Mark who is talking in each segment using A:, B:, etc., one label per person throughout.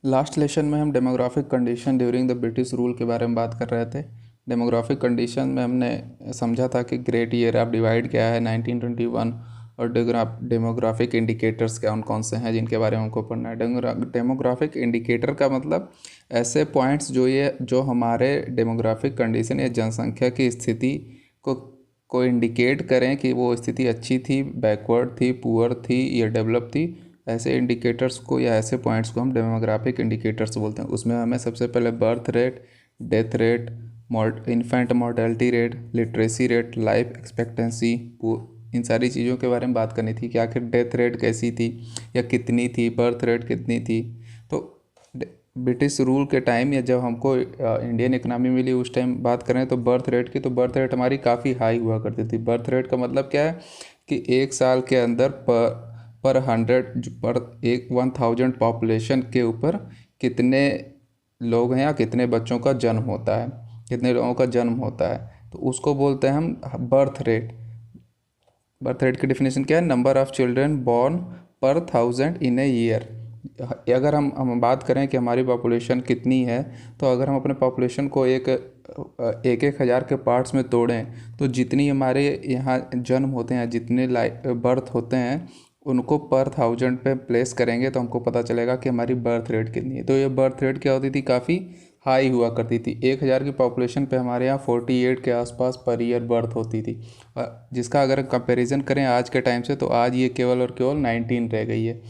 A: Last लेशन में हम demographic condition during the British rule के बारे में बात कर रहे थे। डेमोग्राफिक कंडीशन में हमने समझा था कि ग्रेट ईयर ऑफ डिवाइड क्या है 1921 और डेमोग्राफिक इंडिकेटर्स कौन कौन से हैं जिनके बारे में हमको पढ़ना है। डेमोग्राफिक इंडिकेटर का मतलब ऐसे पॉइंट्स जो हमारे डेमोग्राफिक कंडीशन या जनसंख्या की स्थिति को इंडिकेट करें कि वो स्थिति अच्छी थी, बैकवर्ड थी, पुअर थी या डेवलप थी। ऐसे इंडिकेटर्स को या ऐसे पॉइंट्स को हम डेमोग्राफिक इंडिकेटर्स बोलते हैं। उसमें हमें सबसे पहले birth rate, death rate, infant mortality rate, literacy rate, life expectancy, इन सारी चीज़ों के बारे में बात करनी थी कि आखिर डेथ रेट कैसी थी या कितनी थी, बर्थ रेट कितनी थी। तो ब्रिटिश रूल के टाइम या जब हमको इंडियन इकनॉमी मिली उस टाइम बात करें तो बर्थ रेट की, तो बर्थ रेट हमारी काफ़ी हाई हुआ करती थी। बर्थ रेट का मतलब क्या है कि एक साल के अंदर पर 1000 पॉपुलेशन के ऊपर कितने लोग हैं या कितने बच्चों का जन्म होता है, कितने लोगों का जन्म होता है, तो उसको बोलते हैं हम बर्थ रेट। बर्थ रेट की डेफिनेशन क्या है? नंबर ऑफ़ चिल्ड्रन बॉर्न पर 1000 इन ए ईयर। अगर हम बात करें कि हमारी पॉपुलेशन कितनी है, तो अगर हम अपने पॉपुलेशन को एक हज़ार के पार्ट्स में तोड़ें तो जितनी हमारे यहाँ जन्म होते हैं, जितने बर्थ होते हैं, उनको पर 1000 पे प्लेस करेंगे तो हमको पता चलेगा कि हमारी बर्थ रेट कितनी है। तो ये बर्थ रेट क्या होती थी? काफ़ी हाई हुआ करती थी। 1000 की पॉपुलेशन पे हमारे यहाँ 48 के आसपास पर ईयर बर्थ होती थी। जिसका अगर कंपैरिजन करें आज के टाइम से, तो आज ये केवल और केवल 19 रह गई है।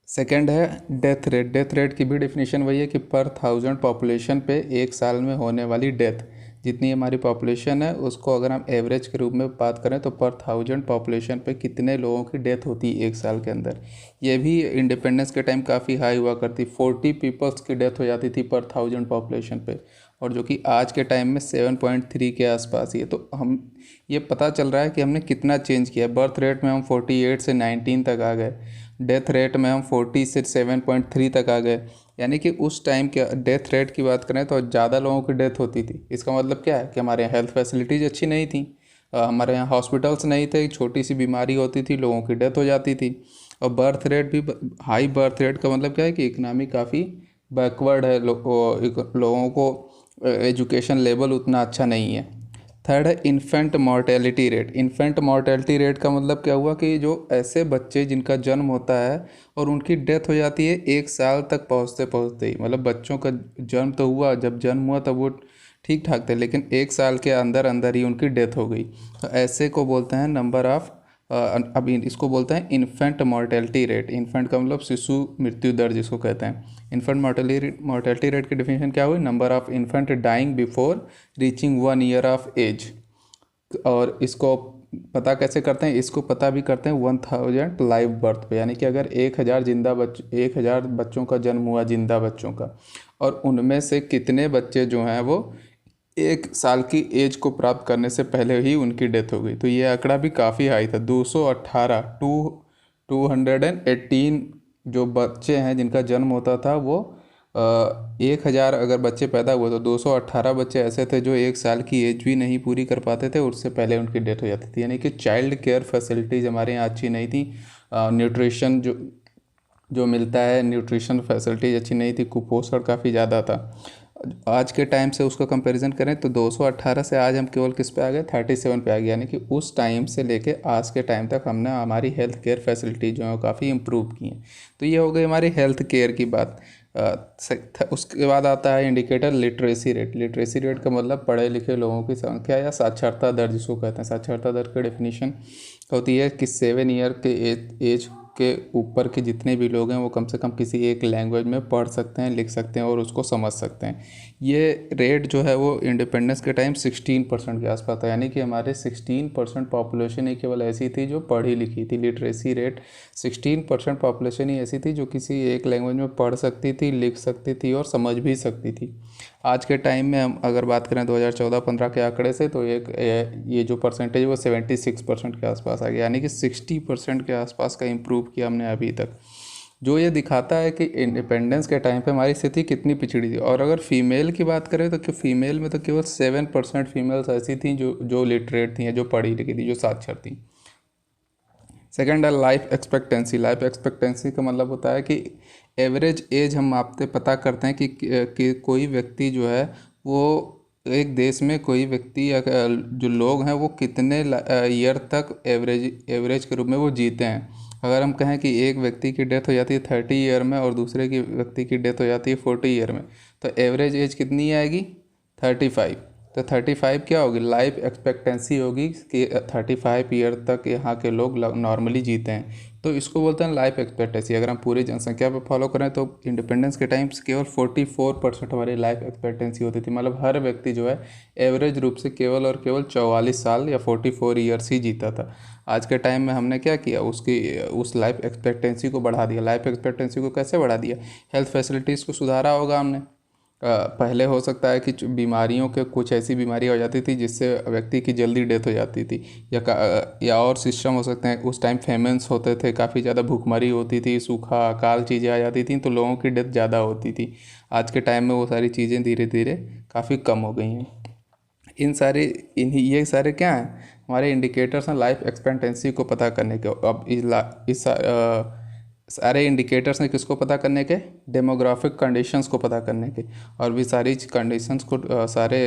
A: सेकेंड है डेथ रेट। डेथ रेट की भी डेफिनेशन वही है कि पर 1000 पॉपुलेशन पे एक साल में होने वाली डेथ, जितनी हमारी पॉपुलेशन है उसको अगर हम एवरेज के रूप में बात करें तो पर 1000 पॉपुलेशन पे कितने लोगों की डेथ होती है एक साल के अंदर। ये भी इंडिपेंडेंस के टाइम काफ़ी हाई हुआ करती, 40 पीपल्स की डेथ हो जाती थी पर 1000 पॉपुलेशन पे, और जो कि आज के टाइम में 7.3 के आसपास ही है। तो हम ये पता चल रहा है कि हमने कितना चेंज किया है। बर्थ रेट में हम 48 से 19 तक आ गए, डेथ रेट में हम 40 से 7.3 तक आ गए। यानी कि उस टाइम के डेथ रेट की बात करें तो ज़्यादा लोगों की डेथ होती थी। इसका मतलब क्या है कि हमारे यहाँ हेल्थ फैसिलिटीज़ अच्छी नहीं थी, हमारे यहाँ हॉस्पिटल्स नहीं थे, छोटी सी बीमारी होती थी, लोगों की डेथ हो जाती थी। और बर्थ रेट भी हाई बर्थ रेट का मतलब क्या है कि इकनॉमी काफ़ी बैकवर्ड है, लोगों को एजुकेशन लेवल उतना अच्छा नहीं है। थर्ड है infant mortality rate. Infant mortality rate का मतलब क्या हुआ कि जो ऐसे बच्चे जिनका जन्म होता है और उनकी डेथ हो जाती है एक साल तक पहुँचते पहुँचते ही, मतलब बच्चों का जन्म तो हुआ, जब जन्म हुआ तब वो ठीक ठाक थे, लेकिन एक साल के अंदर अंदर ही उनकी डेथ हो गई। तो ऐसे को बोलते हैं नंबर ऑफ़ अभी इसको बोलते हैं इन्फेंट मॉर्टेलिटी रेट। इन्फेंट का मतलब शिशु मृत्यु दर जिसको कहते हैं। इन्फेंट मॉर्टेलिटी रेट की डेफिनेशन क्या हुई? Number of infant dying before reaching 1 year of age. और इसको पता कैसे करते हैं? इसको पता भी करते हैं 1000 लाइव बर्थ पे, यानी कि अगर 1000 बच्चों का जन्म हुआ, जिंदा बच्चों का, और उनमें से कितने बच्चे जो हैं वो एक साल की एज को प्राप्त करने से पहले ही उनकी डेथ हो गई। तो ये आंकड़ा भी काफ़ी हाई था, 218 218 जो बच्चे हैं जिनका जन्म होता था वो 1000 अगर बच्चे पैदा हुए तो 218 बच्चे ऐसे थे जो एक साल की एज भी नहीं पूरी कर पाते थे, उससे पहले उनकी डेथ हो जाती थी। यानी कि चाइल्ड केयर फैसिलिटीज़ हमारे यहाँ अच्छी नहीं थी। न्यूट्रिशन जो जो मिलता है, न्यूट्रिशन फैसिलिटीज़ अच्छी नहीं थी, कुपोषण काफ़ी ज़्यादा था। आज के टाइम से उसका कंपैरिजन करें तो 218 से आज हम केवल किस पे आ गए? 37 पे आ गए। यानी कि उस टाइम से लेके आज के टाइम तक हमने हमारी हेल्थ केयर फैसिलिटी जो है काफ़ी इम्प्रूव की हैं। तो ये हो गई हमारी हेल्थ केयर की बात। उसके बाद आता है indicator literacy rate. Literacy rate का मतलब पढ़े लिखे लोगों की संख्या या साक्षरता दर जिसको कहते हैं। साक्षरता दर की डेफिनेशन होती है कि 7 ईयर के एज के ऊपर के जितने भी लोग हैं वो कम से कम किसी एक लैंग्वेज में पढ़ सकते हैं, लिख सकते हैं और उसको समझ सकते हैं। ये रेट जो है वो इंडिपेंडेंस के टाइम 16% के आसपास था। यानी कि हमारे 16% पॉपुलेशन ही केवल ऐसी थी जो पढ़ी लिखी थी। लिटरेसी रेट 16% पॉपुलेशन ही ऐसी थी जो किसी एक लैंग्वेज में पढ़ सकती थी, लिख सकती थी और समझ भी सकती थी। आज के टाइम में हम अगर बात करें 2014-15 के आंकड़े से, तो ये जो परसेंटेज है वो 76% के आसपास आ गया। यानी कि 60% के आसपास का इम्प्रूव किया हमने अभी तक, जो ये दिखाता है कि इंडिपेंडेंस के टाइम पे हमारी स्थिति कितनी पिछड़ी थी। और अगर फीमेल की बात करें तो फीमेल में तो केवल 7% फीमेल्स ऐसी थी जो लिटरेट थी, जो पढ़ी लिखी थी, जो साक्षर थी। सेकंड है लाइफ एक्सपेक्टेंसी। लाइफ एक्सपेक्टेंसी का मतलब होता है कि एवरेज एज हम आपसे पता करते हैं कि कोई व्यक्ति जो है वो एक देश में कोई व्यक्ति या जो लोग हैं वो कितने ईयर तक एवरेज के रूप में वो जीते हैं। अगर हम कहें कि एक व्यक्ति की डेथ हो जाती है 30 ईयर में और दूसरे की व्यक्ति की डेथ हो जाती है 40 ईयर में, तो एवरेज एज कितनी आएगी? 35। तो 35 क्या होगी? लाइफ एक्सपेक्टेंसी होगी कि 35 ईयर तक यहाँ के लोग नॉर्मली जीते हैं। तो इसको बोलते हैं लाइफ एक्सपेक्टेंसी। अगर हम पूरी जनसंख्या पे फॉलो करें तो इंडिपेंडेंस के टाइम केवल 44% हमारी लाइफ एक्सपेक्टेंसी होती थी। मतलब हर व्यक्ति जो है एवरेज रूप से केवल और केवल 44 साल या 44 ईयर्स ही जीता था। आज के टाइम में हमने क्या किया, उस लाइफ एक्सपेक्टेंसी को बढ़ा दिया। लाइफ एक्सपेक्टेंसी को कैसे बढ़ा दिया? हेल्थ फैसिलिटीज़ को सुधारा होगा हमने। पहले हो सकता है कि बीमारियों के कुछ ऐसी बीमारियाँ हो जाती थी जिससे व्यक्ति की जल्दी डेथ हो जाती थी, या और सिस्टम हो सकते हैं। उस टाइम फेमेंस होते थे, काफ़ी ज़्यादा भूखमरी होती थी, सूखा अकाल चीज़ें आ जाती थी, तो लोगों की डेथ ज़्यादा होती थी। आज के टाइम में वो सारी चीज़ें धीरे धीरे काफ़ी कम हो गई हैं। ये सारे क्या हैं? हमारे इंडिकेटर्स हैं लाइफ एक्सपेक्टेंसी को पता करने के। अब सारे इंडिकेटर्स हैं किसको पता करने के? डेमोग्राफिक कंडीशंस को पता करने के। और भी सारी कंडीशंस को सारे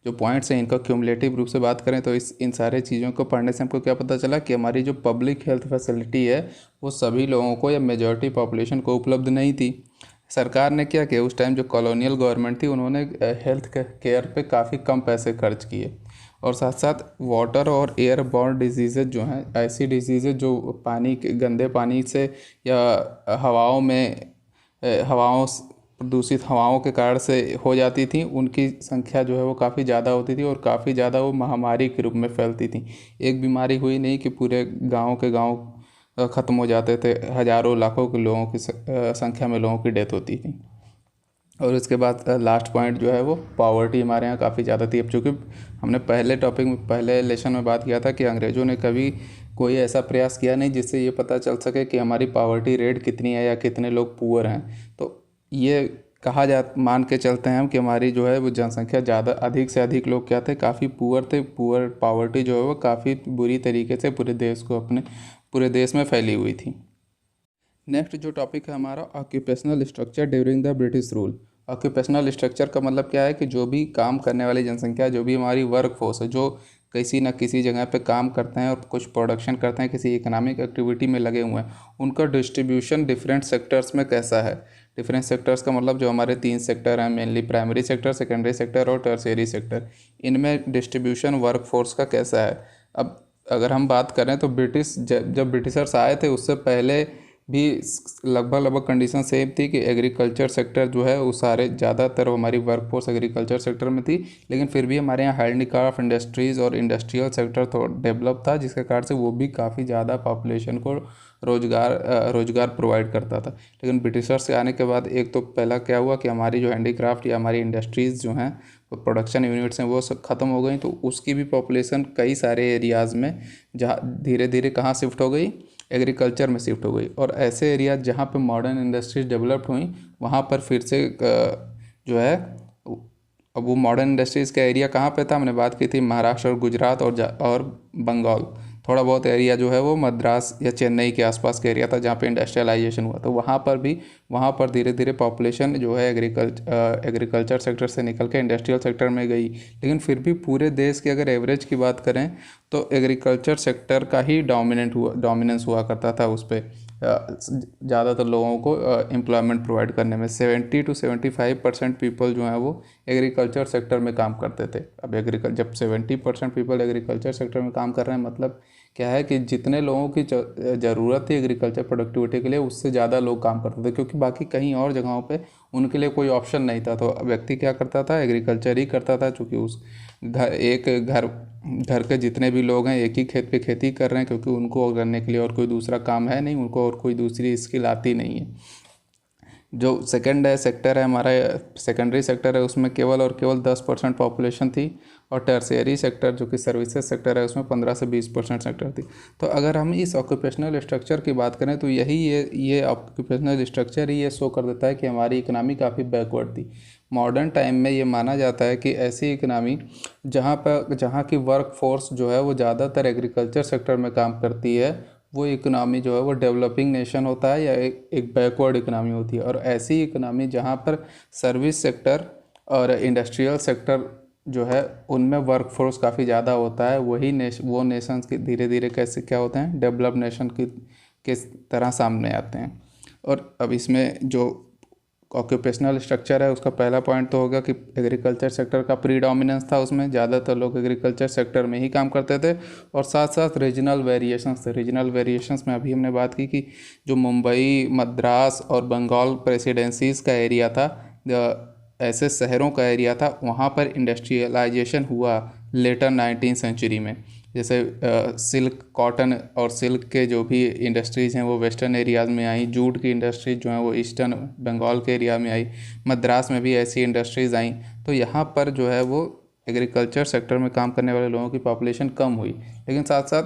A: जो पॉइंट्स हैं इनका क्यूमुलेटिव रूप से बात करें तो इन सारे चीज़ों को पढ़ने से हमको क्या पता चला कि हमारी जो पब्लिक हेल्थ फैसिलिटी है वो सभी लोगों को या मेजॉरिटी पॉपुलेशन को उपलब्ध नहीं थी। सरकार ने क्या किया, उस टाइम जो कॉलोनियल गवर्नमेंट थी उन्होंने हेल्थ केयर पे काफ़ी कम पैसे खर्च किए। और साथ साथ वाटर और एयर बॉर्न डिजीज़ जो हैं, ऐसी डिजीज़ जो पानी के गंदे पानी से या प्रदूषित हवाओं के कारण से हो जाती थी, उनकी संख्या जो है वो काफ़ी ज़्यादा होती थी और काफ़ी ज़्यादा वो महामारी के रूप में फैलती थी। एक बीमारी हुई नहीं कि पूरे गांव के गांव ख़त्म हो जाते थे, हज़ारों लाखों के लोगों की संख्या में लोगों की डेथ होती थी। और उसके बाद लास्ट पॉइंट जो है वो पॉवर्टी हमारे यहाँ काफ़ी ज़्यादा थी। अब चूँकि हमने पहले लेसन में बात किया था कि अंग्रेज़ों ने कभी कोई ऐसा प्रयास किया नहीं जिससे ये पता चल सके कि हमारी पॉवर्टी रेट कितनी है या कितने लोग पुअर हैं। तो ये मान के चलते हैं हम कि हमारी जो है वो जनसंख्या ज़्यादा, अधिक से अधिक लोग क्या थे, काफ़ी पुअर थे। पॉवर्टी जो है वो काफ़ी बुरी तरीके से पूरे देश में फैली हुई थी। नेक्स्ट जो टॉपिक है हमारा, occupational structure during the British rule. Occupational structure का मतलब क्या है कि जो भी काम करने वाली जनसंख्या, जो भी हमारी वर्क फोर्स है, जो किसी न किसी जगह पे काम करते हैं और कुछ प्रोडक्शन करते हैं, किसी इकोनॉमिक एक्टिविटी में लगे हुए हैं, उनका डिस्ट्रीब्यूशन डिफरेंट सेक्टर्स में कैसा है। डिफरेंट सेक्टर्स का मतलब जो हमारे 3 सेक्टर हैं mainly, primary sector, secondary sector और टर्शियरी सेक्टर। इनमें डिस्ट्रीब्यूशन वर्क फोर्स का कैसा है। अब अगर हम बात करें तो जब ब्रिटिशर्स आए थे उससे पहले भी लगभग कंडीशन सेम थी कि एग्रीकल्चर सेक्टर जो है वो सारे ज़्यादातर हमारी वर्कफोर्स एग्रीकल्चर सेक्टर में थी। लेकिन फिर भी हमारे यहाँ हैंडीक्राफ्ट इंडस्ट्रीज़ और इंडस्ट्रियल सेक्टर थोड़ा डेवलप था, जिसके कारण से वो भी काफ़ी ज़्यादा पॉपुलेशन को रोज़गार प्रोवाइड करता था। लेकिन ब्रिटिशर्स के आने के बाद एक तो पहला क्या हुआ कि हमारी जो हैंडीक्राफ्ट या हमारी इंडस्ट्रीज़ जो हैं, वो प्रोडक्शन यूनिट्स हैं, वो सब ख़त्म हो गई। तो उसकी भी पॉपुलेशन कई सारे एरियाज़ में जहाँ धीरे धीरे कहाँ शिफ्ट हो गई, एग्रीकल्चर में शिफ्ट हो गई। और ऐसे एरिया जहाँ पे मॉडर्न इंडस्ट्रीज डेवलप्ड हुई, वहाँ पर फिर से जो है, अब वो मॉडर्न इंडस्ट्रीज़ का एरिया कहाँ पे था, हमने बात की थी महाराष्ट्र और गुजरात और बंगाल। थोड़ा बहुत एरिया जो है वो मद्रास या चेन्नई के आसपास का एरिया था जहाँ पे इंडस्ट्रियलाइजेशन हुआ। तो वहाँ पर धीरे धीरे पॉपुलेशन जो है एग्रीकल्चर सेक्टर से निकल के इंडस्ट्रियल सेक्टर में गई। लेकिन फिर भी पूरे देश की अगर एवरेज की बात करें तो एग्रीकल्चर सेक्टर का ही डोमिनेंस हुआ करता था उस पर ज़्यादातर लोगों को एम्प्लॉयमेंट प्रोवाइड करने में। 70 to 75% पीपल जो हैं वो एग्रीकल्चर सेक्टर में काम करते थे। अब जब 70% पीपल एग्रीकल्चर सेक्टर में काम कर रहे हैं, मतलब क्या है कि जितने लोगों की ज़रूरत थी एग्रीकल्चर प्रोडक्टिविटी के लिए, उससे ज़्यादा लोग काम करते थे, क्योंकि बाकी कहीं और जगहों पे उनके लिए कोई ऑप्शन नहीं था। तो व्यक्ति क्या करता था, एग्रीकल्चर ही करता था। चूँकि उस घर के जितने भी लोग हैं एक ही खेत पे खेती कर रहे हैं, क्योंकि उनको करने के लिए और कोई दूसरा काम है नहीं, उनको और कोई दूसरी स्किल आती नहीं है। जो सेक्टर है हमारा, सेकेंडरी सेक्टर है, उसमें केवल और केवल 10% पॉपुलेशन थी। और टर्शियरी सेक्टर जो कि सर्विसेज सेक्टर है, उसमें 15 से 20% सेक्टर थी। तो अगर हम इस ऑक्यूपेशनल स्ट्रक्चर की बात करें तो ये ऑक्यूपेशनल स्ट्रक्चर ही ये शो कर देता है कि हमारी इकनॉमी काफ़ी बैकवर्ड थी। मॉडर्न टाइम में ये माना जाता है कि ऐसी इकनॉमी जहाँ की वर्क फोर्स जो है वो ज़्यादातर एग्रीकल्चर सेक्टर में काम करती है, वो इकोनॉमी जो है वो डेवलपिंग नेशन होता है या एक बैकवर्ड इकोनॉमी होती है। और ऐसी इकोनॉमी जहाँ पर सर्विस सेक्टर और इंडस्ट्रियल सेक्टर जो है उनमें वर्कफोर्स काफ़ी ज़्यादा होता है, वो नेशंस के धीरे धीरे कैसे क्या होते हैं, डेवलप नेशन की किस तरह सामने आते हैं। और अब इसमें जो ऑक्यूपेशनल स्ट्रक्चर है उसका पहला पॉइंट तो होगा कि एग्रीकल्चर सेक्टर का प्रीडोमिनेंस था, उसमें ज़्यादातर लोग एग्रीकल्चर सेक्टर में ही काम करते थे। और साथ साथ रीजनल वेरिएशंस थे। रीजनल वेरिएशंस में अभी हमने बात की कि जो मुंबई, मद्रास और बंगाल प्रेसिडेंसीज़ का एरिया था, ऐसे शहरों का एरिया था, वहाँ पर इंडस्ट्रियलाइजेशन हुआ लेटर 19 सेंचुरी में। जैसे सिल्क, कॉटन और सिल्क के जो भी इंडस्ट्रीज़ हैं वो वेस्टर्न एरियाज़ में आई। जूट की इंडस्ट्रीज जो हैं वो ईस्टर्न बंगाल के एरिया में आई। मद्रास में भी ऐसी इंडस्ट्रीज़ आई। तो यहाँ पर जो है वो एग्रीकल्चर सेक्टर में काम करने वाले लोगों की पॉपुलेशन कम हुई। लेकिन साथ साथ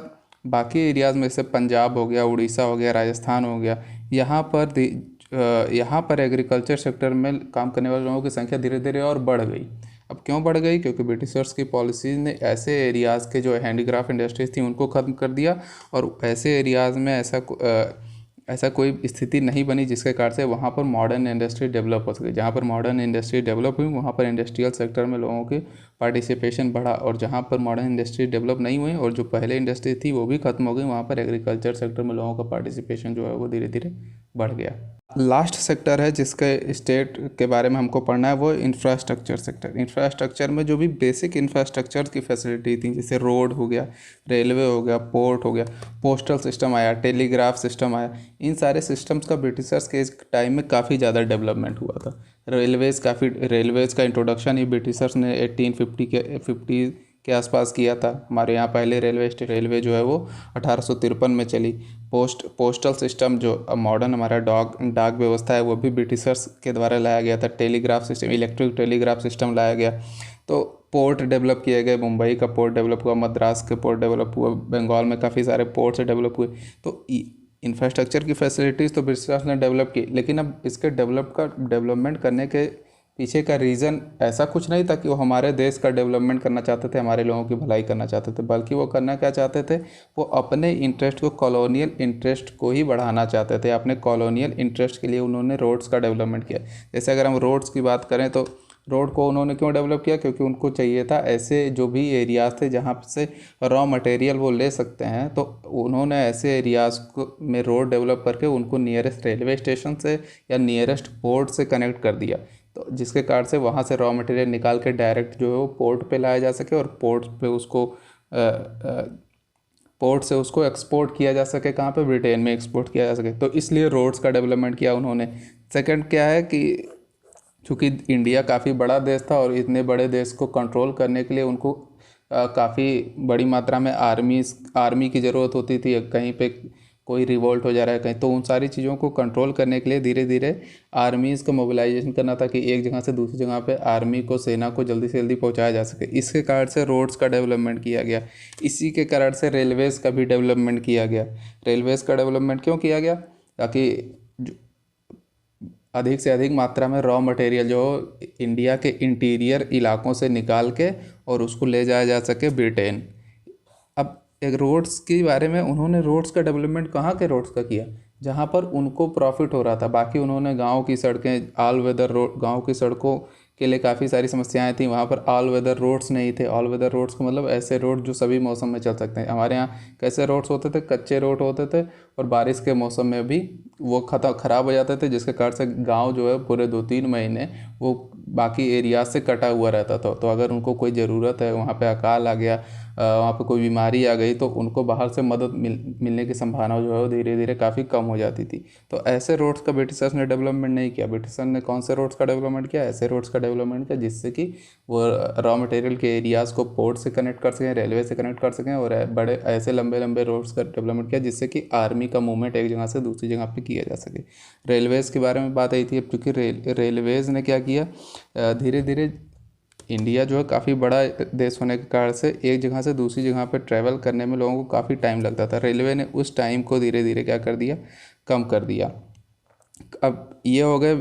A: बाकी एरियाज़ में, जैसे पंजाब हो गया, उड़ीसा हो गया, राजस्थान हो गया, यहाँ पर एग्रीकल्चर सेक्टर में काम करने वाले लोगों की संख्या धीरे धीरे और बढ़ गई। अब क्यों बढ़ गई? क्योंकि ब्रिटिशर्स की पॉलिसीज़ ने ऐसे एरियाज़ के जो हैंडीक्राफ्ट इंडस्ट्रीज थी उनको ख़त्म कर दिया, और ऐसे एरियाज़ में ऐसा कोई स्थिति नहीं बनी जिसके कारण से वहाँ पर मॉडर्न इंडस्ट्री डेवलप हो सके। जहाँ पर मॉडर्न इंडस्ट्री डेवलप हुई वहाँ पर इंडस्ट्रियल सेक्टर में लोगों की पार्टिसिपेशन बढ़ा, और जहाँ पर मॉडर्न इंडस्ट्री डेवलप नहीं हुई और जो पहले इंडस्ट्री थी वो भी ख़त्म हो गई, वहाँ पर एग्रीकल्चर सेक्टर में लोगों का पार्टिसिपेशन जो है वो धीरे धीरे बढ़ गया। लास्ट सेक्टर है जिसके स्टेट के बारे में हमको पढ़ना है, वो इंफ्रास्ट्रक्चर सेक्टर। इंफ्रास्ट्रक्चर में जो भी बेसिक इंफ्रास्ट्रक्चर की फैसिलिटी थी, जैसे रोड हो गया, रेलवे हो गया, पोर्ट हो गया, पोस्टल सिस्टम आया, टेलीग्राफ सिस्टम आया, इन सारे सिस्टम्स का ब्रिटिशर्स के इस टाइम में काफ़ी ज़्यादा डेवलपमेंट हुआ था। रेलवेज़ का इंट्रोडक्शन ही ब्रिटिशर्स ने 1850 के आसपास किया था। हमारे यहाँ पहले रेलवे जो है वो 1853 में चली। पोस्टल सिस्टम जो मॉडर्न हमारा डाक व्यवस्था है वो भी ब्रिटिशर्स के द्वारा लाया गया था। Telegraph system, electric telegraph system लाया गया। तो पोर्ट डेवलप किए गए, मुंबई का पोर्ट डेवलप हुआ, मद्रास के पोर्ट डेवलप हुआ, बंगाल में काफ़ी सारे पोर्ट्स डेवलप हुए। तो इंफ्रास्ट्रक्चर की फैसिलिटीज़ तो ब्रिटिशर्स ने डेवलप की, लेकिन अब इसके डेवलपमेंट करने के पीछे का रीज़न ऐसा कुछ नहीं था कि वो हमारे देश का डेवलपमेंट करना चाहते थे, हमारे लोगों की भलाई करना चाहते थे, बल्कि वो करना क्या चाहते थे, वो अपने इंटरेस्ट को, कॉलोनियल इंटरेस्ट को ही बढ़ाना चाहते थे। अपने कॉलोनियल इंटरेस्ट के लिए उन्होंने रोड्स का डेवलपमेंट किया। जैसे अगर हम रोड्स की बात करें तो रोड को उन्होंने क्यों डेवलप किया? क्योंकि उनको चाहिए था ऐसे जो भी एरियाज़ थे जहाँ से रॉ मटेरियल वो ले सकते हैं, तो उन्होंने ऐसे एरियाज़ को में रोड डेवलप करके उनको नियरेस्ट रेलवे स्टेशन से या नियरेस्ट पोर्ट से कनेक्ट कर दिया। तो जिसके कारण से वहाँ से रॉ मटेरियल निकाल के डायरेक्ट जो है वो पोर्ट पे लाया जा सके, और पोर्ट से उसको एक्सपोर्ट किया जा सके, कहाँ पे? ब्रिटेन में एक्सपोर्ट किया जा सके। तो इसलिए रोड्स का डेवलपमेंट किया उन्होंने। सेकंड क्या है कि चूँकि इंडिया काफ़ी बड़ा देश था और इतने बड़े देश को कंट्रोल करने के लिए उनको काफ़ी बड़ी मात्रा में आर्मी की ज़रूरत होती थी। कहीं पे कोई रिवोल्ट हो जा रहा है कहीं, तो उन सारी चीज़ों को कंट्रोल करने के लिए धीरे धीरे आर्मीज़ का मोबिलाइजेशन करना था कि एक जगह से दूसरी जगह पे आर्मी को, सेना को जल्दी से जल्दी पहुंचाया जा सके। इसके कारण से रोड्स का डेवलपमेंट किया गया। इसी के कारण से रेलवेज़ का भी डेवलपमेंट किया गया। रेलवेज़ का डेवलपमेंट क्यों किया गया? ताकि अधिक से अधिक मात्रा में रॉ मटेरियल जो इंडिया के इंटीरियर इलाकों से निकाल के और उसको ले जाया जा सके ब्रिटेन। अब एक रोड्स के बारे में, उन्होंने रोड्स का डेवलपमेंट कहाँ के रोड्स का किया? जहाँ पर उनको प्रॉफिट हो रहा था। बाकी उन्होंने गांव की सड़कें, ऑल वेदर रोड, गांव की सड़कों के लिए काफ़ी सारी समस्याएं थी, वहाँ पर ऑल वेदर रोड्स नहीं थे। ऑल वेदर रोड्स का मतलब ऐसे रोड जो सभी मौसम में चल सकते हैं। हमारे यहाँ कैसे रोड्स होते थे? कच्चे रोड होते थे, और बारिश के मौसम में भी वो ख़राब हो जाते थे, जिसके कारण से गाँव जो है पूरे 2-3 महीने वो बाकी एरिया से कटा हुआ रहता था। तो अगर उनको कोई ज़रूरत है, वहाँ पे अकाल आ गया, वहाँ पे कोई बीमारी आ गई, तो उनको बाहर से मदद मिलने की संभावना जो है वो धीरे धीरे काफ़ी कम हो जाती थी। तो ऐसे रोड्स का ब्रिटिशर्स ने डेवलपमेंट नहीं किया। ब्रिटिशर्स ने कौन से रोड्स का डेवलपमेंट किया? ऐसे रोड्स का डेवलपमेंट किया जिससे कि वो रॉ मटेरियल के एरियाज़ को पोर्ट से कनेक्ट कर सकें, रेलवे से कनेक्ट कर सकें, और बड़े ऐसे लंबे लंबे रोड्स का डेवलपमेंट किया जिससे कि आर्मी का मूवमेंट एक जगह से दूसरी जगह पर किया जा सके। रेलवेज़ के बारे में बात आई थी। अब चूँकि रेलवेज़ ने क्या किया, धीरे धीरे इंडिया जो है काफ़ी बड़ा देश होने के कारण से एक जगह से दूसरी जगह पर ट्रैवल करने में लोगों को काफ़ी टाइम लगता था। रेलवे ने उस टाइम को धीरे धीरे क्या कर दिया? कम कर दिया। अब ये हो गए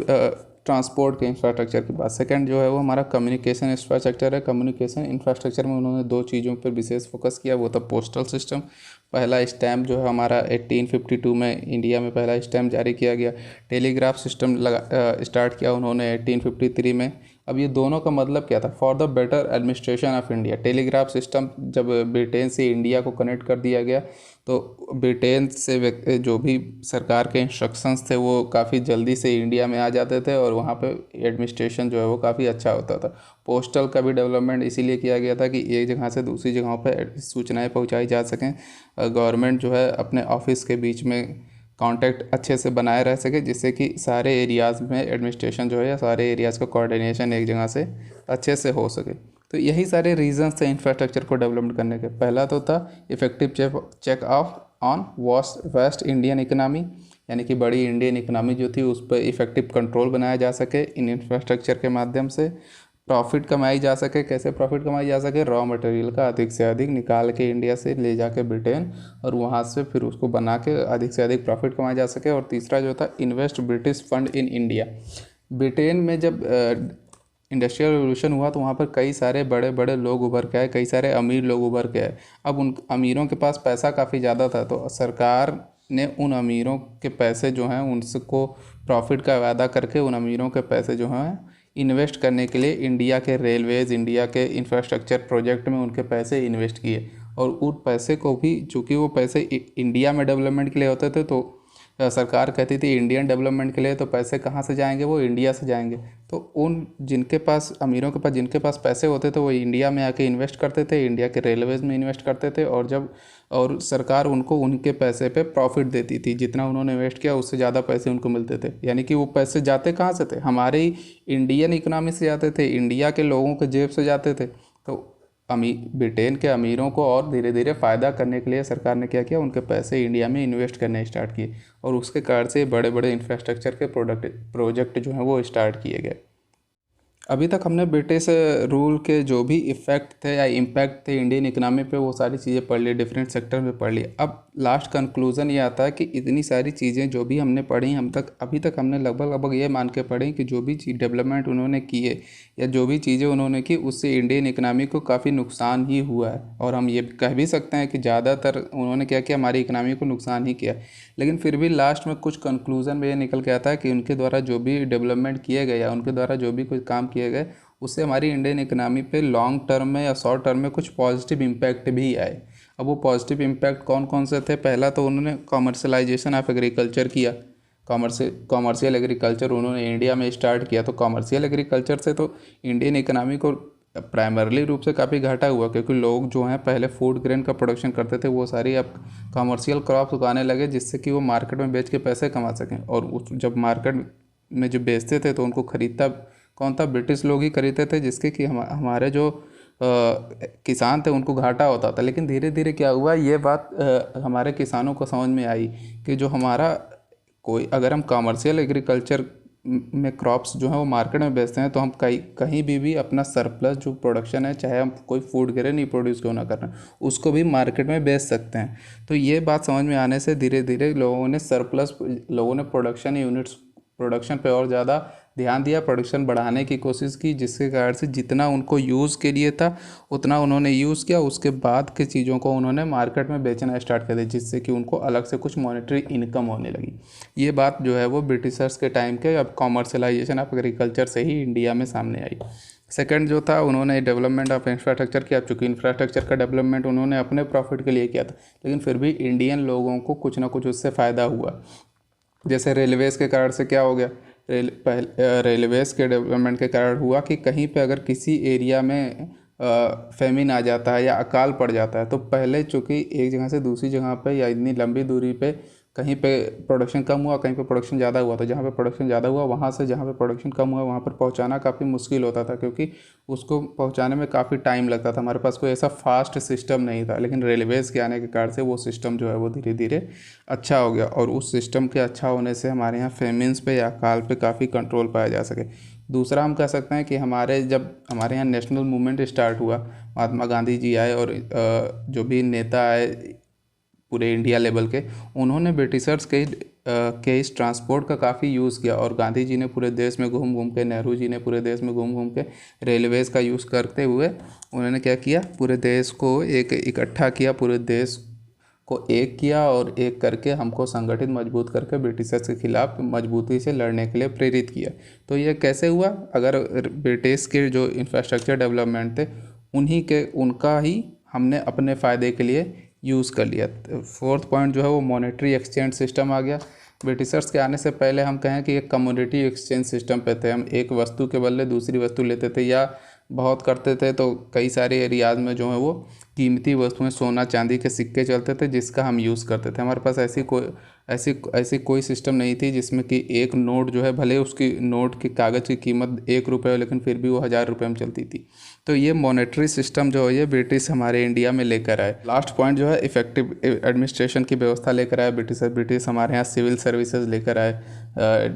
A: ट्रांसपोर्ट के इंफ्रास्ट्रक्चर की बात। सेकंड जो है वो हमारा कम्युनिकेशन इंफ्रास्ट्रक्चर है। कम्युनिकेशन इंफ्रास्ट्रक्चर में उन्होंने दो चीज़ों पर विशेष फोकस किया, वो था पोस्टल सिस्टम। पहला स्टैम्प जो है हमारा 1852 में इंडिया में पहला स्टैम्प जारी किया गया। टेलीग्राफ सिस्टम स्टार्ट किया उन्होंने 1853 में। अब ये दोनों का मतलब क्या था? For the better administration of India. Telegraph system जब ब्रिटेन से इंडिया को कनेक्ट कर दिया गया तो ब्रिटेन से जो भी सरकार के इंस्ट्रक्शंस थे वो काफ़ी जल्दी से इंडिया में आ जाते थे और वहाँ पे एडमिनिस्ट्रेशन जो है वो काफ़ी अच्छा होता था। पोस्टल का भी डेवलपमेंट इसीलिए किया गया था कि एक जगह से दूसरी जगहों पर सूचनाएं पहुँचाई जा सकें। गवर्नमेंट जो है अपने ऑफिस के बीच में कांटेक्ट अच्छे से बनाए रह सके, जिससे कि सारे एरियाज़ में एडमिनिस्ट्रेशन जो है या सारे एरियाज़ का कोऑर्डिनेशन एक जगह से अच्छे से हो सके। तो यही सारे रीजंस थे इंफ्रास्ट्रक्चर को डेवलपमेंट करने के। पहला तो था effective check of on west Indian economy, यानी कि बड़ी इंडियन इकनॉमी जो थी उस पर इफेक्टिव कंट्रोल बनाया जा सके इन इंफ्रास्ट्रक्चर के माध्यम से। प्रॉफिट कमाई जा सके। कैसे प्रॉफिट कमाई जा सके? रॉ मटेरियल का अधिक से अधिक निकाल के इंडिया से ले जाके ब्रिटेन और वहाँ से फिर उसको बना के अधिक से अधिक प्रॉफिट कमाया जा सके। और तीसरा जो था invest British fund in India. Britain में जब इंडस्ट्रियल रिवोल्यूशन हुआ तो वहाँ पर कई सारे बड़े बड़े लोग उभर के आए, कई सारे अमीर लोग उभर के आए। अब उन अमीरों के पास पैसा काफ़ी ज़्यादा था तो सरकार ने उन अमीरों के पैसे जो हैं उनको प्रॉफिट का वादा करके उन अमीरों के पैसे जो हैं इन्वेस्ट करने के लिए इंडिया के रेलवेज़, इंडिया के इंफ्रास्ट्रक्चर प्रोजेक्ट में उनके पैसे इन्वेस्ट किए। और उन पैसे को भी, चूँकि वो पैसे इंडिया में डेवलपमेंट के लिए होते थे तो सरकार कहती थी इंडियन डेवलपमेंट के लिए, तो पैसे कहाँ से जाएंगे? वो इंडिया से जाएंगे। तो उन जिनके पास, अमीरों के पास जिनके पास पैसे होते थे वो इंडिया में आके इन्वेस्ट करते थे, इंडिया के रेलवेज़ में इन्वेस्ट करते थे। और सरकार उनको उनके पैसे पे प्रॉफिट देती थी। जितना उन्होंने इन्वेस्ट किया उससे ज़्यादा पैसे उनको मिलते थे। यानी कि वो पैसे जाते कहाँ से थे? हमारे ही इंडियन इकोनॉमी से जाते थे, इंडिया के लोगों के जेब से जाते थे। तो ब्रिटेन के अमीरों को और धीरे धीरे फ़ायदा करने के लिए सरकार ने क्या किया? उनके पैसे इंडिया में इन्वेस्ट करने स्टार्ट किए और उसके कारण से बड़े बड़े इंफ्रास्ट्रक्चर के प्रोजेक्ट जो हैं वो स्टार्ट किए गए। अभी तक हमने ब्रिटिश रूल के जो भी इफ़ेक्ट थे या इम्पैक्ट थे इंडियन इकनॉमी पे वो सारी चीज़ें पढ़ ली, डिफरेंट सेक्टर में पढ़ ली। अब लास्ट कंक्लूज़न ये आता है कि इतनी सारी चीज़ें जो भी हमने पढ़ी अभी तक हमने लगभग ये मान के पढ़ी कि जो भी चीज़ डेवलपमेंट उन्होंने किए या जो भी चीज़ें उन्होंने की उससे इंडियन इकनॉमी को काफ़ी नुकसान ही हुआ है। और हम ये कह भी सकते हैं कि ज़्यादातर उन्होंने क्या किया? हमारी इकनॉमी को नुकसान ही किया। लेकिन फिर भी लास्ट में कुछ कंक्लूज़न में ये निकल के आता है कि उनके द्वारा जो भी डेवलपमेंट किए गए या उनके द्वारा जो भी कुछ काम किए गए उससे हमारी इंडियन इकनॉमी पे लॉन्ग टर्म में या शॉर्ट टर्म में कुछ पॉजिटिव इम्पैक्ट भी आए। अब वो पॉजिटिव इम्पैक्ट कौन कौन से थे? पहला तो उन्होंने कॉमर्शलाइजेशन ऑफ एग्रीकल्चर किया। कॉमर्शियल एग्रीकल्चर उन्होंने इंडिया में स्टार्ट किया। तो कॉमर्शियल एग्रीकल्चर से तो इंडियन इकनॉमी को प्राइमरली रूप से काफ़ी घाटा हुआ, क्योंकि लोग जो हैं पहले फूड ग्रेन का प्रोडक्शन करते थे वो सारी अब कॉमर्शियल क्रॉप्स उगाने लगे, जिससे कि वो मार्केट में बेच के पैसे कमा सकें। और जब मार्केट में जो बेचते थे तो उनको ख़रीदता कौन था? ब्रिटिश लोग ही खरीदते थे, जिसके कि हमारे जो किसान थे उनको घाटा होता था। लेकिन धीरे धीरे क्या हुआ, ये बात हमारे किसानों को समझ में आई कि जो हमारा अगर हम कॉमर्शियल एग्रीकल्चर में क्रॉप्स जो हैं वो मार्केट में बेचते हैं तो हम कहीं भी अपना सरप्लस जो प्रोडक्शन है, चाहे हम कोई फूड ग्रेन ही प्रोड्यूस क्यों ना कर रहे हैं, उसको भी मार्केट में बेच सकते हैं। तो ये बात समझ में आने से धीरे धीरे लोगों ने प्रोडक्शन यूनिट्स, प्रोडक्शन पे और ज़्यादा ध्यान दिया, प्रोडक्शन बढ़ाने की कोशिश की, जिसके कारण से जितना उनको यूज़ के लिए था उतना उन्होंने यूज़ किया। उसके बाद की चीज़ों को उन्होंने मार्केट में बेचना स्टार्ट कर दिया, जिससे कि उनको अलग से कुछ मॉनेटरी इनकम होने लगी। ये बात जो है वो ब्रिटिशर्स के टाइम के अब कॉमर्शलाइजेशन ऑफ एग्रीकल्चर से ही इंडिया में सामने आई। सेकंड जो था, उन्होंने डेवलपमेंट ऑफ इंफ्रास्ट्रक्चर किया। चूँकि इंफ्रास्ट्रक्चर का डेवलपमेंट उन्होंने अपने प्रॉफिट के लिए किया था, लेकिन फिर भी इंडियन लोगों को कुछ ना कुछ उससे फ़ायदा हुआ। जैसे रेलवेज़ के कारण से क्या हो गया? रेलवेज़ के डेवलपमेंट के कारण हुआ कि कहीं पे अगर किसी एरिया में फेमिन आ जाता है या अकाल पड़ जाता है तो पहले चूँकि एक जगह से दूसरी जगह पे या इतनी लंबी दूरी पे कहीं पे प्रोडक्शन कम हुआ, कहीं पे प्रोडक्शन ज़्यादा हुआ, तो जहाँ पे प्रोडक्शन ज़्यादा हुआ वहाँ से जहाँ पे प्रोडक्शन कम हुआ वहाँ पर पहुँचाना काफ़ी मुश्किल होता था, क्योंकि उसको पहुँचाने में काफ़ी टाइम लगता था। हमारे पास कोई ऐसा फास्ट सिस्टम नहीं था। लेकिन रेलवेज़ के आने के कारण से वो सिस्टम जो है वो धीरे धीरे अच्छा हो गया और उस सिस्टम के अच्छा होने से हमारे यहाँ फेमिन्स पे या अकाल पे काफ़ी कंट्रोल पाया जा सके। दूसरा हम कह सकते हैं कि जब हमारे यहाँ नेशनल मूवमेंट स्टार्ट हुआ, महात्मा गांधी जी आए और जो भी नेता आए पूरे इंडिया लेवल के, उन्होंने ब्रिटिशर्स के इस ट्रांसपोर्ट का काफ़ी यूज़ किया। और गांधी जी ने पूरे देश में घूम घूम के, नेहरू जी ने पूरे देश में घूम घूम के रेलवेज़ का यूज़ करते हुए उन्होंने क्या किया, पूरे देश को एक इकट्ठा किया, पूरे देश को एक किया और एक करके हमको संगठित मजबूत करके ब्रिटिशर्स के खिलाफ मजबूती से लड़ने के लिए प्रेरित किया। तो ये कैसे हुआ, अगर ब्रिटिश के जो इंफ्रास्ट्रक्चर डेवलपमेंट थे उनका ही हमने अपने फ़ायदे के लिए यूज़ कर लिया। फोर्थ पॉइंट जो है वो मॉनेटरी एक्सचेंज सिस्टम आ गया। ब्रिटिशर्स के आने से पहले हम कहें कि एक कमोडिटी एक्सचेंज सिस्टम पे थे, हम एक वस्तु के बदले दूसरी वस्तु लेते थे, या बहुत करते थे तो कई सारे एरियाज़ में जो है वो कीमती वस्तुएं, सोना चांदी के सिक्के चलते थे जिसका हम यूज़ करते थे। हमारे पास ऐसी कोई सिस्टम नहीं थी जिसमें कि एक नोट जो है, भले उसकी नोट की कागज़ की कीमत 1 रुपये हो लेकिन फिर भी वो 1000 रुपये में चलती थी। तो ये मॉनेटरी सिस्टम जो है ये ब्रिटिश हमारे इंडिया में लेकर आए। लास्ट पॉइंट जो है इफेक्टिव एडमिनिस्ट्रेशन की व्यवस्था लेकर आए ब्रिटिश हमारे यहाँ सिविल सर्विसेज लेकर आए,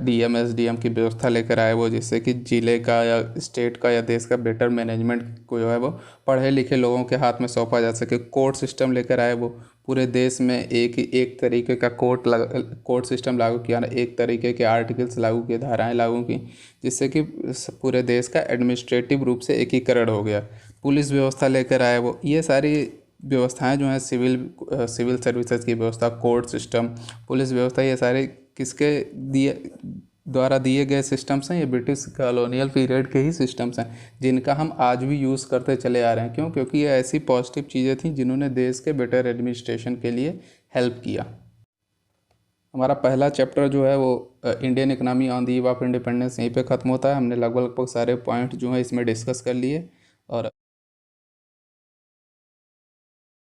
A: डीएम एसडीएम की व्यवस्था लेकर आए वो, जिससे कि ज़िले का या स्टेट का या देश का बेटर मैनेजमेंट को जो है वो पढ़े लिखे लोगों के हाथ में सौंपा जा सके। कोर्ट सिस्टम लेकर आए वो, पूरे देश में एक तरीके का कोर्ट सिस्टम लागू किया ना, एक तरीके के आर्टिकल्स लागू किए, धाराएं लागू की, जिससे कि पूरे देश का एडमिनिस्ट्रेटिव रूप से एकीकरण हो गया। पुलिस व्यवस्था लेकर आए वो। ये सारी व्यवस्थाएं जो हैं, सिविल सर्विसेज की व्यवस्था, कोर्ट सिस्टम, पुलिस व्यवस्था, ये सारे किसके द्वारा दिए गए सिस्टम्स हैं, ये ब्रिटिश कॉलोनियल पीरियड के ही सिस्टम्स हैं जिनका हम आज भी यूज़ करते चले आ रहे हैं। क्योंकि ये ऐसी पॉजिटिव चीज़ें थी जिन्होंने देश के बेटर एडमिनिस्ट्रेशन के लिए हेल्प किया। हमारा पहला चैप्टर जो है वो Indian economy on the eve of independence यहीं पे ख़त्म होता है। हमने लगभग सारे पॉइंट जो है इसमें डिस्कस कर लिए। और